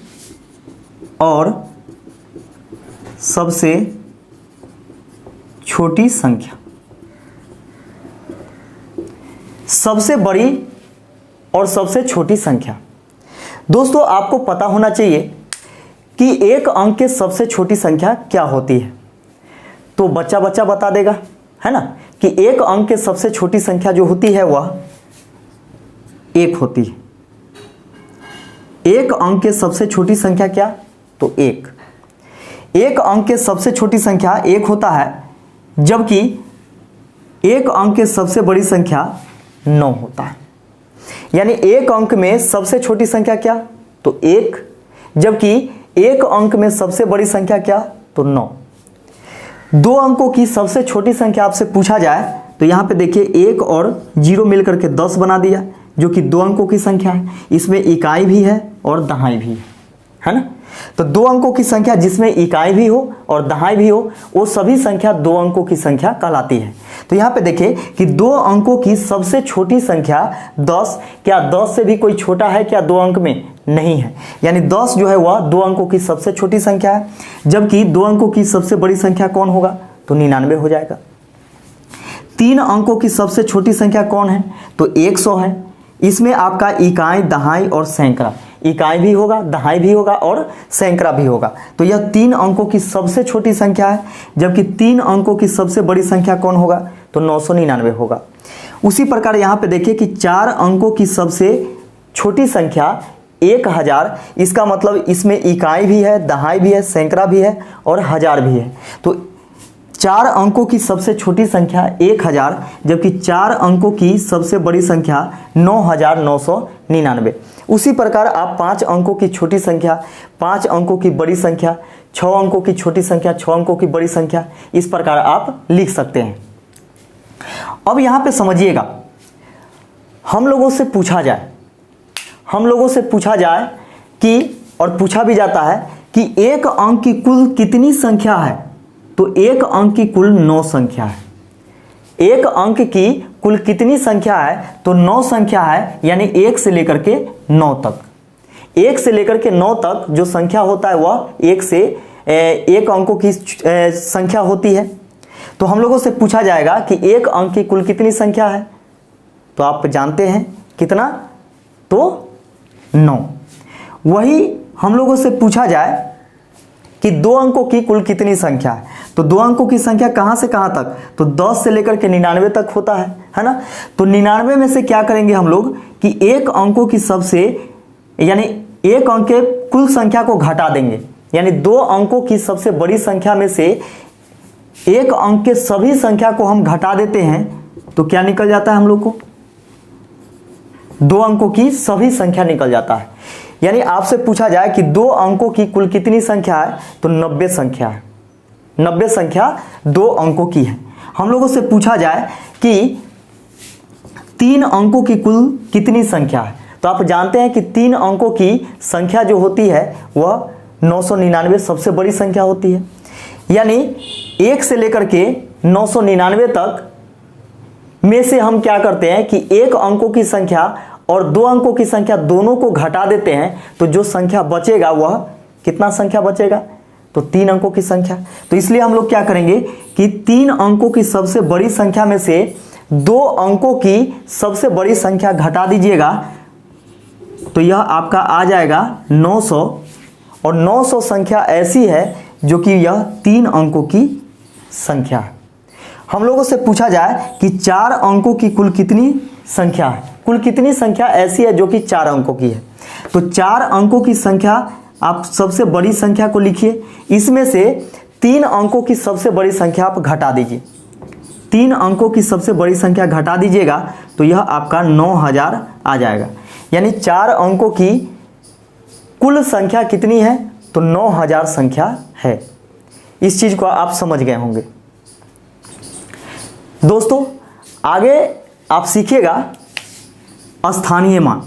और सबसे छोटी संख्या, सबसे बड़ी और सबसे छोटी संख्या। दोस्तों आपको पता होना चाहिए कि एक अंक के सबसे छोटी संख्या क्या होती है, तो बच्चा बता देगा, है ना, कि एक अंक के सबसे छोटी संख्या जो होती है वह एक होती है। एक अंक के सबसे छोटी संख्या क्या, तो एक अंक के सबसे छोटी संख्या एक होता है, जबकि एक अंक के सबसे बड़ी संख्या 9 होता है। यानी एक अंक में सबसे छोटी संख्या क्या, तो 1, जबकि एक अंक में सबसे बड़ी संख्या क्या, तो 9। दो अंकों की सबसे छोटी संख्या आपसे पूछा जाए तो यहाँ पे देखिए 1 और 0 मिलकर के 10 बना दिया, जो कि 2 अंकों की संख्या है। इसमें इकाई भी है और दहाई भी है ना। तो 2 अंकों की संख्या जिसमें इकाई भी हो और दहाई भी हो, वो सभी संख्या 2 अंकों की संख्या कहलाती है। तो यहाँ पे देखिए कि 2 अंकों की सबसे छोटी संख्या 10, क्या 10 से भी कोई छोटा है क्या 2 अंक में, नहीं है। यानी 10 जो है वह 2 अंकों की सबसे छोटी संख्या है, जबकि 2 अंकों की सबसे बड़ी संख्या कौन होगा, तो 99 हो जाएगा। 3 अंकों की सबसे छोटी संख्या कौन है, तो 100 है। इसमें आपका इकाई, दहाई और सैकड़ा, इकाई भी होगा, दहाई भी होगा और सैकड़ा भी होगा। तो यह 3 अंकों की सबसे छोटी संख्या है, जबकि 3 अंकों की सबसे बड़ी संख्या कौन होगा, तो 999 होगा। उसी प्रकार यहाँ पे देखिए कि 4 अंकों की सबसे छोटी संख्या 1000, इसका मतलब इसमें इकाई भी है, दहाई भी है, सैकड़ा भी है और हजार भी है। तो 4 अंकों की सबसे छोटी संख्या 1000, जबकि 4 अंकों की सबसे बड़ी संख्या 9999। उसी प्रकार आप 5 अंकों की छोटी संख्या, 5 अंकों की बड़ी संख्या, 6 अंकों की छोटी संख्या, 6 अंकों की बड़ी संख्या, इस प्रकार आप लिख सकते हैं। अब यहाँ पे समझिएगा, हम लोगों से पूछा जाए कि, और पूछा भी जाता है कि एक अंक की कुल कितनी संख्या है, तो एक अंक की कुल 9 संख्या है। एक अंक की कुल कितनी संख्या है, तो 9 संख्या है, यानी 1 से लेकर के 9 तक। 1 से लेकर के 9 तक जो संख्या होता है वह 1 से 1 अंकों की संख्या होती है। तो हम लोगों से पूछा जाएगा कि एक अंक की कुल कितनी संख्या है, तो आप जानते हैं कितना, तो 9। वही हम लोगों से पूछा जाए कि 2 अंकों की कुल कितनी संख्या है, तो 2 अंकों की संख्या कहां से कहां तक, तो 10 से लेकर के 99 तक होता है ना। तो 99 में से क्या करेंगे हम लोग कि एक अंकों की सबसे, यानी एक अंक के कुल संख्या को घटा देंगे, यानी 2 अंकों की सबसे बड़ी संख्या में से एक अंक के सभी संख्या को हम घटा देते हैं, तो क्या निकल जाता है हम लोग को, 2 अंकों की सभी संख्या निकल जाता है। यानी आपसे पूछा जाए कि 2 अंकों की कुल कितनी संख्या है, तो 90 संख्या है। 90 संख्या 2 अंकों की है। हम लोगों से पूछा जाए कि 3 अंकों की कुल कितनी संख्या है, तो आप जानते हैं कि 3 अंकों की संख्या जो होती है वह 999 सबसे बड़ी संख्या होती है। यानी 1 से लेकर के 999 तक में से हम क्या करते हैं कि एक अंकों की संख्या और 2 अंकों की संख्या दोनों को घटा देते हैं, तो जो संख्या बचेगा वह कितना संख्या बचेगा, तो 3 अंकों की संख्या। तो इसलिए हम लोग क्या करेंगे कि 3 अंकों की सबसे बड़ी संख्या में से 2 अंकों की सबसे बड़ी संख्या घटा दीजिएगा, तो यह आपका आ जाएगा 900। और 900 संख्या ऐसी है जो कि यह 3 अंकों की संख्या है। हम लोगों से पूछा जाए कि 4 अंकों की कुल कितनी संख्या है, कुल कितनी संख्या ऐसी है जो कि 4 अंकों की है, तो 4 अंकों की संख्या आप सबसे बड़ी संख्या को लिखिए, इसमें से 3 अंकों की सबसे बड़ी संख्या आप घटा दीजिए। 3 अंकों की सबसे बड़ी संख्या घटा दीजिएगा तो यह आपका 9000 आ जाएगा। यानी 4 अंकों की कुल संख्या कितनी है, तो 9000 संख्या है। इस चीज को आप समझ गए होंगे। दोस्तों आगे आप सीखिएगा स्थानीय मान।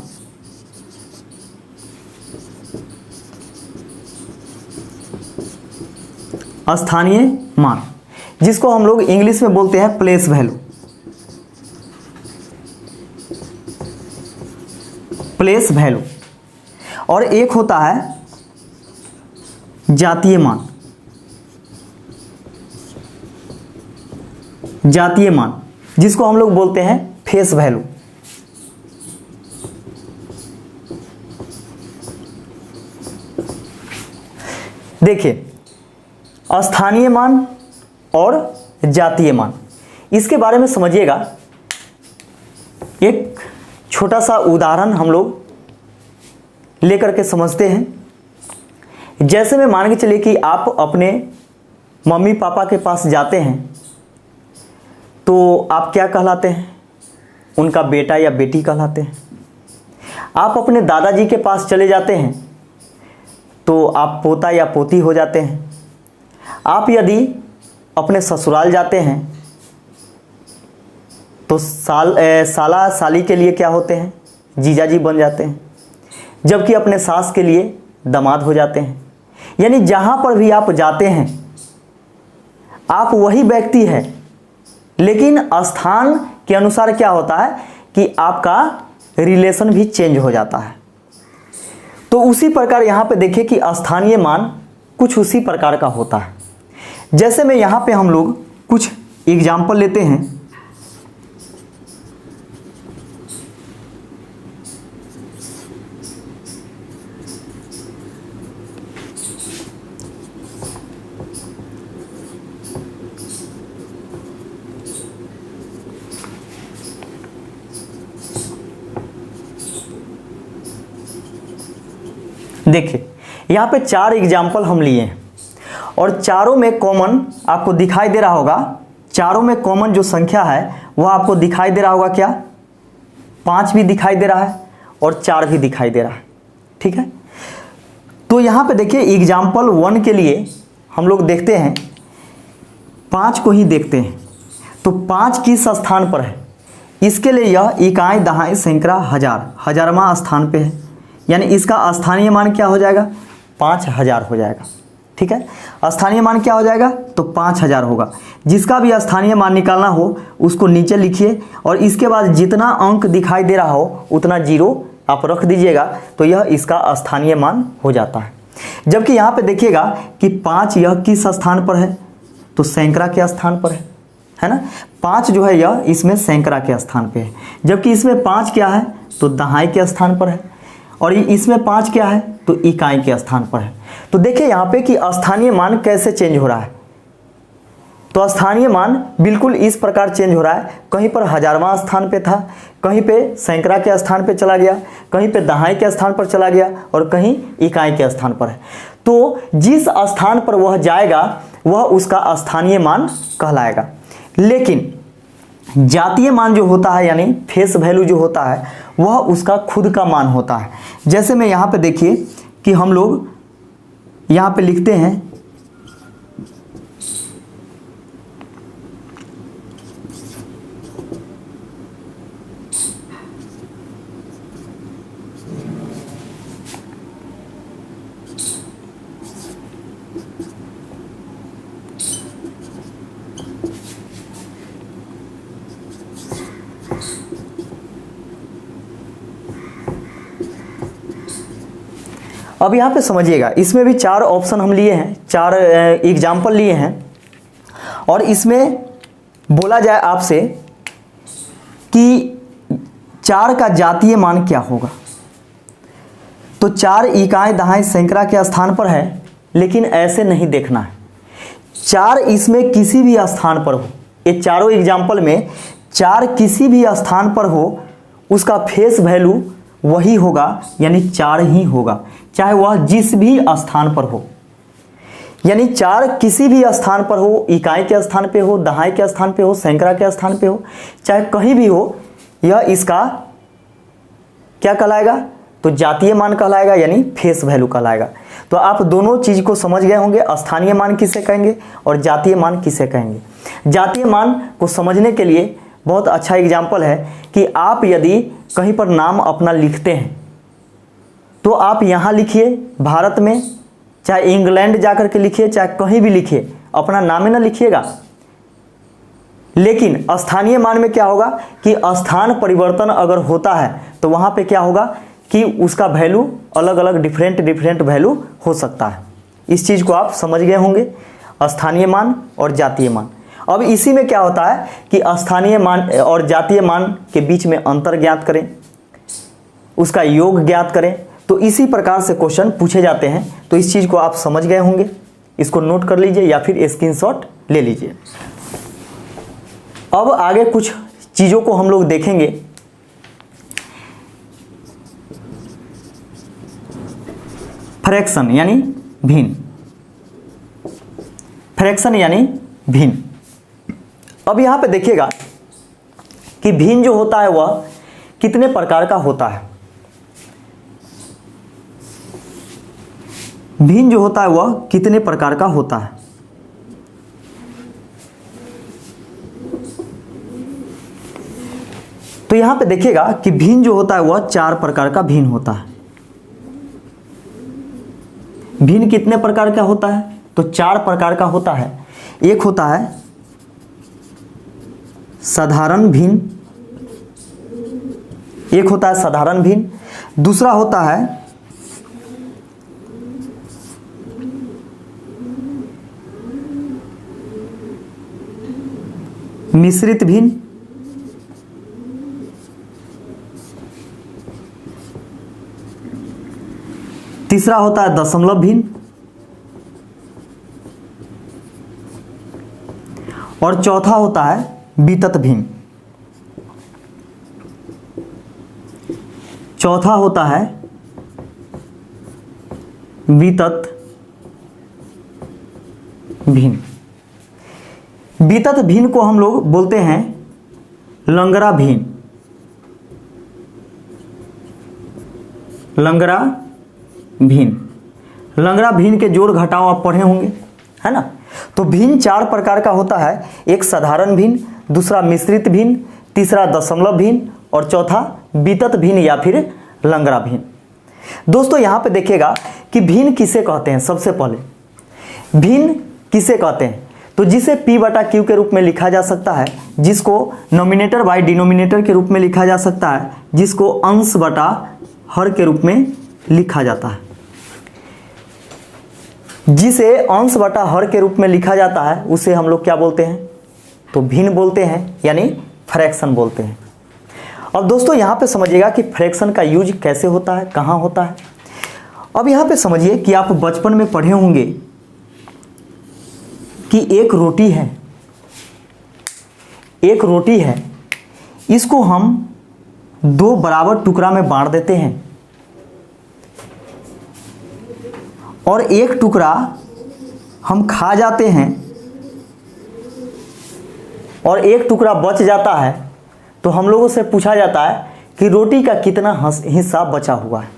स्थानीय मान जिसको हम लोग इंग्लिश में बोलते हैं प्लेस वैल्यू। Place value. और एक होता है जातीय मान। जातीय मान जिसको हम लोग बोलते हैं फेस वैल्यू। देखिए स्थानीय मान और जातीय मान, इसके बारे में समझिएगा। एक छोटा सा उदाहरण हम लोग लेकर के समझते हैं। जैसे में मान के चलिए कि आप अपने मम्मी पापा के पास जाते हैं तो आप क्या कहलाते हैं, उनका बेटा या बेटी कहलाते हैं। आप अपने दादाजी के पास चले जाते हैं तो आप पोता या पोती हो जाते हैं। आप यदि अपने ससुराल जाते हैं तो साला साली के लिए क्या होते हैं, जीजाजी बन जाते हैं। जबकि अपने सास के लिए दामाद हो जाते हैं। यानी जहां पर भी आप जाते हैं आप वही व्यक्ति है, लेकिन स्थान के अनुसार क्या होता है कि आपका रिलेशन भी चेंज हो जाता है। तो उसी प्रकार यहां पे देखिए कि स्थानीय मान कुछ उसी प्रकार का होता है। जैसे में यहां पे हम लोग कुछ एग्जाम्पल लेते हैं। देखिए यहाँ पे 4 एग्जाम्पल हम लिए हैं और चारों में कॉमन आपको दिखाई दे रहा होगा। चारों में कॉमन जो संख्या है वह आपको दिखाई दे रहा होगा क्या, 5 भी दिखाई दे रहा है और 4 भी दिखाई दे रहा है। ठीक है, तो यहाँ पे देखिए एग्जाम्पल 1 के लिए हम लोग देखते हैं 5 को ही देखते हैं। तो 5 किस स्थान पर है, इसके लिए यह इकाई दहाई सैकड़ा हजार, हजारवां स्थान पे है। यानी इसका स्थानीय मान क्या हो जाएगा, 5000 हो जाएगा। ठीक है, स्थानीय मान क्या हो जाएगा, तो 5000 होगा। जिसका भी स्थानीय मान निकालना हो उसको नीचे लिखिए और इसके बाद जितना अंक दिखाई दे रहा हो उतना 0 आप रख दीजिएगा, तो यह इसका स्थानीय मान हो जाता है। जबकि यहाँ पे देखिएगा कि 5 यह किस स्थान पर है, तो सैकड़ा के स्थान पर है ना। 5 जो है यह इसमें सैकड़ा के स्थान पे है। जबकि इसमें 5 क्या है, तो दहाई के स्थान पर है। और इसमें 5 क्या है, तो इकाई के स्थान पर है। तो देखिए यहाँ पे कि स्थानीय मान कैसे चेंज हो रहा है। तो स्थानीय मान बिल्कुल इस प्रकार चेंज हो रहा है। कहीं पर हजारवां स्थान पे था, कहीं पे सैकड़ा के स्थान पे चला गया, कहीं पे दहाई के स्थान पर चला गया और कहीं इकाई के स्थान पर है। तो जिस स्थान पर वह जाएगा वह उसका स्थानीय मान कहलाएगा। लेकिन जातीय मान जो होता है यानी फेस वैल्यू जो होता है वह उसका खुद का मान होता है। जैसे मैं यहाँ पे देखिए कि हम लोग यहाँ पे लिखते हैं अब यहाँ पे समझिएगा, इसमें भी 4 ऑप्शन हम लिए हैं, 4 एग्जाम्पल लिए हैं। और इसमें बोला जाए आपसे कि 4 का जातीय मान क्या होगा, तो 4 इकाई दहाई सैकड़ा के स्थान पर है। लेकिन ऐसे नहीं देखना है, 4 इसमें किसी भी स्थान पर हो, ये चारों एग्जाम्पल में 4 किसी भी स्थान पर हो उसका फेस वैल्यू वही होगा, यानी 4 ही होगा, चाहे वह जिस भी स्थान पर हो। यानी 4 किसी भी स्थान पर हो, इकाई के स्थान पे हो, दहाई के स्थान पे हो, सैकड़ा के स्थान पे हो, चाहे कहीं भी हो, यह इसका क्या कहलाएगा? तो जातीय मान कहलाएगा, यानी फेस वैल्यू कहलाएगा। तो आप दोनों चीज को समझ गए होंगे, स्थानीय मान किसे कहेंगे और जातीय मान किसे कहेंगे। जातीय मान को समझने के लिए बहुत अच्छा एग्जाम्पल है कि आप यदि कहीं पर नाम अपना लिखते हैं तो आप यहाँ लिखिए भारत में, चाहे इंग्लैंड जाकर के लिखिए, चाहे कहीं भी लिखिए, अपना नाम ही ना लिखिएगा। लेकिन स्थानीय मान में क्या होगा कि स्थान परिवर्तन अगर होता है तो वहाँ पे क्या होगा कि उसका वैल्यू अलग अलग डिफरेंट वैल्यू हो सकता है। इस चीज़ को आप समझ गए होंगे, स्थानीय मान और जातीय मान। अब इसी में क्या होता है कि स्थानीय मान और जातीय मान के बीच में अंतर ज्ञात करें, उसका योग ज्ञात करें। तो इसी प्रकार से क्वेश्चन पूछे जाते हैं। तो इस चीज़ को आप समझ गए होंगे, इसको नोट कर लीजिए या फिर स्क्रीनशॉट ले लीजिए। अब आगे कुछ चीज़ों को हम लोग देखेंगे। फ्रैक्शन यानी भिन्न, फ्रैक्शन यानी भिन्न। अब यहां पे देखिएगा कि भिन्न जो होता है वह कितने प्रकार का होता है। भिन्न जो होता है वह कितने प्रकार का होता है। तो यहां पे देखिएगा कि भिन्न जो होता है वह 4 प्रकार का भिन्न होता है। भिन्न कितने प्रकार का होता है? तो 4 प्रकार का होता है। एक होता है साधारण भिन्न, एक होता है साधारण भिन्न, दूसरा होता है मिश्रित भिन्न, तीसरा होता है दशमलव भिन्न और चौथा होता है वितत भिन्न। चौथा होता है वितत भिन्न। वितत भिन्न को हम लोग बोलते हैं लंगरा भिन्न। लंगरा भिन्न, लंगरा भिन्न के जोड़ घटाव आप पढ़े होंगे, है ना। तो भिन्न 4 प्रकार का होता है। एक साधारण भिन्न, दूसरा मिश्रित भिन्न, तीसरा दशमलव भिन्न और चौथा वितत भिन्न या फिर लंगरा भिन्न। दोस्तों यहाँ पे देखिएगा कि भिन्न किसे कहते हैं। सबसे पहले भिन्न किसे कहते हैं? तो जिसे P बटा Q के रूप में लिखा जा सकता है, जिसको नोमिनेटर बाय डिनोमिनेटर के रूप में लिखा जा सकता है, जिसको अंश बटा हर के रूप में लिखा जाता है। जिसे अंश बटा हर के रूप में लिखा जाता है उसे हम लोग क्या बोलते हैं? तो भिन्न बोलते हैं, यानी फ्रैक्शन बोलते हैं। अब दोस्तों यहाँ पे समझिएगा कि फ्रैक्शन का यूज कैसे होता है, कहाँ होता है। अब यहाँ पे समझिए कि आप बचपन में पढ़े होंगे कि एक रोटी है, एक रोटी है, इसको हम 2 बराबर टुकड़ा में बांट देते हैं और एक टुकड़ा हम खा जाते हैं और एक टुकड़ा बच जाता है। तो हम लोगों से पूछा जाता है कि रोटी का कितना हिस्सा बचा हुआ है।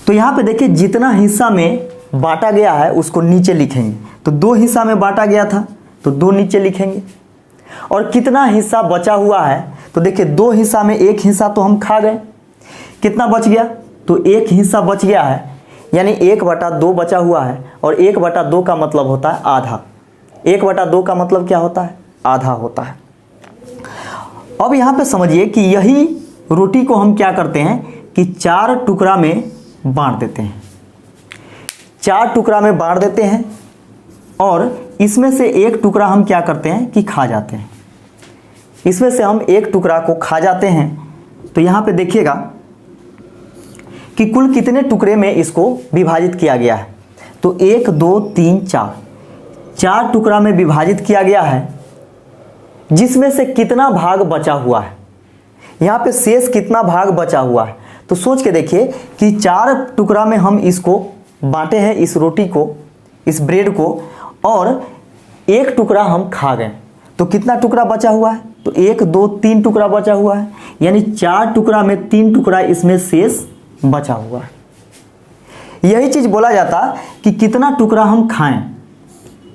तो यहाँ पे देखिए जितना हिस्सा में बांटा गया है उसको नीचे लिखेंगे। तो 2 हिस्सा में बांटा गया था तो 2 नीचे लिखेंगे। और कितना हिस्सा बचा हुआ है तो देखिए 2 हिस्सा में 1 हिस्सा तो हम खा गए, कितना बच गया? तो 1 हिस्सा बच गया है, यानी 1/2 बचा हुआ है। और 1/2 का मतलब होता है आधा। 1/2 का मतलब क्या होता है? आधा होता है। अब यहाँ पे समझिए कि यही रोटी को हम क्या करते हैं कि 4 टुकड़ा में बांट देते हैं। 4 टुकड़ा में बांट देते हैं और इसमें से एक टुकड़ा हम क्या करते हैं कि खा जाते हैं। इसमें से हम एक टुकड़ा को खा जाते हैं। तो यहाँ पे देखिएगा कि कुल कितने टुकड़े में इसको विभाजित किया गया है। तो 1 2 3 4 टुकड़ा में विभाजित किया गया है, जिसमें से कितना भाग बचा हुआ है। यहाँ पे शेष कितना भाग बचा हुआ है तो सोच के देखिए कि 4 टुकड़ा में हम इसको बांटे हैं, इस रोटी को इस ब्रेड को, और एक टुकड़ा हम खा गए, तो कितना टुकड़ा बचा हुआ है? तो 1 2 3 टुकड़ा बचा हुआ है, यानी 4 टुकड़ा में 3 टुकड़ा इसमें शेष बचा हुआ है। यही चीज बोला जाता कि कितना टुकड़ा हम खाएं,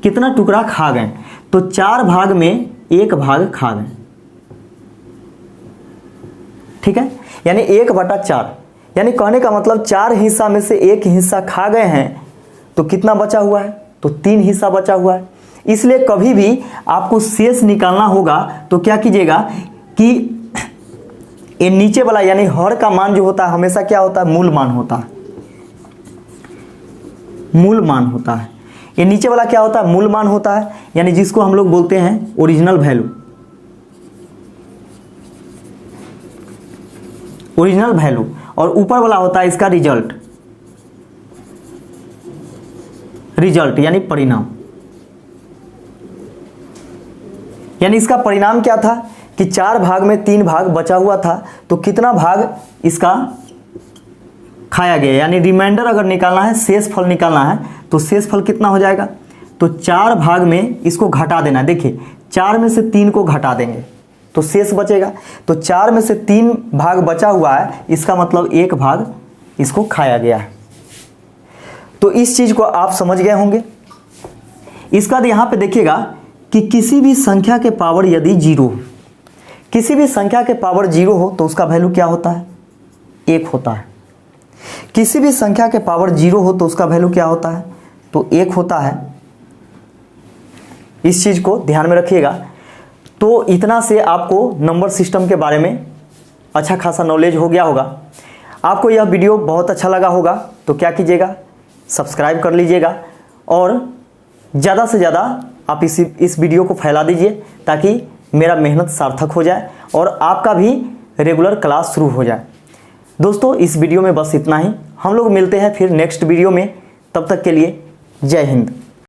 कितना टुकड़ा खा गए, तो 4 भाग में 1 भाग खा गए, ठीक है, यानी 1/4, यानी कहने का मतलब 4 हिस्सा में से 1 हिस्सा खा गए हैं, तो कितना बचा हुआ है? तो 3 हिस्सा बचा हुआ है। इसलिए कभी भी आपको शेष निकालना होगा तो क्या कीजिएगा कि ये नीचे वाला यानी हर का मान जो होता है हमेशा क्या होता है? मूल मान होता है, मूल मान होता है। ये नीचे वाला क्या होता है? मूल मान होता है, यानी जिसको हम लोग बोलते हैं ओरिजिनल वैल्यू, ओरिजिनल वैल्यू, और ऊपर वाला होता है इसका रिजल्ट, रिजल्ट यानी परिणाम। यानी इसका परिणाम क्या था कि 4 भाग में 3 भाग बचा हुआ था, तो कितना भाग इसका खाया गया, यानी रिमाइंडर अगर निकालना है, शेष फल निकालना है, तो शेष फल कितना हो जाएगा? तो 4 भाग में इसको घटा देना। देखिए 4 में से 3 को घटा देंगे तो शेष बचेगा, तो 4 में से 3 भाग बचा हुआ है, इसका मतलब 1 भाग इसको खाया गया है। तो इस चीज को आप समझ गए होंगे। इसका यहां पे देखिएगा कि किसी भी संख्या के पावर यदि 0 हो, किसी भी संख्या के पावर 0 हो तो उसका वैल्यू क्या होता है? 1 होता है। किसी भी संख्या के पावर 0 हो तो उसका वैल्यू क्या होता है? तो 1 होता है। इस चीज को ध्यान में रखिएगा। तो इतना से आपको नंबर सिस्टम के बारे में अच्छा खासा नॉलेज हो गया होगा। आपको यह वीडियो बहुत अच्छा लगा होगा तो क्या कीजिएगा? सब्सक्राइब कर लीजिएगा, और ज़्यादा से ज़्यादा आप इस वीडियो को फैला दीजिए ताकि मेरा मेहनत सार्थक हो जाए और आपका भी रेगुलर क्लास शुरू हो जाए। दोस्तों इस वीडियो में बस इतना ही। हम लोग मिलते हैं फिर नेक्स्ट वीडियो में। तब तक के लिए जय हिंद।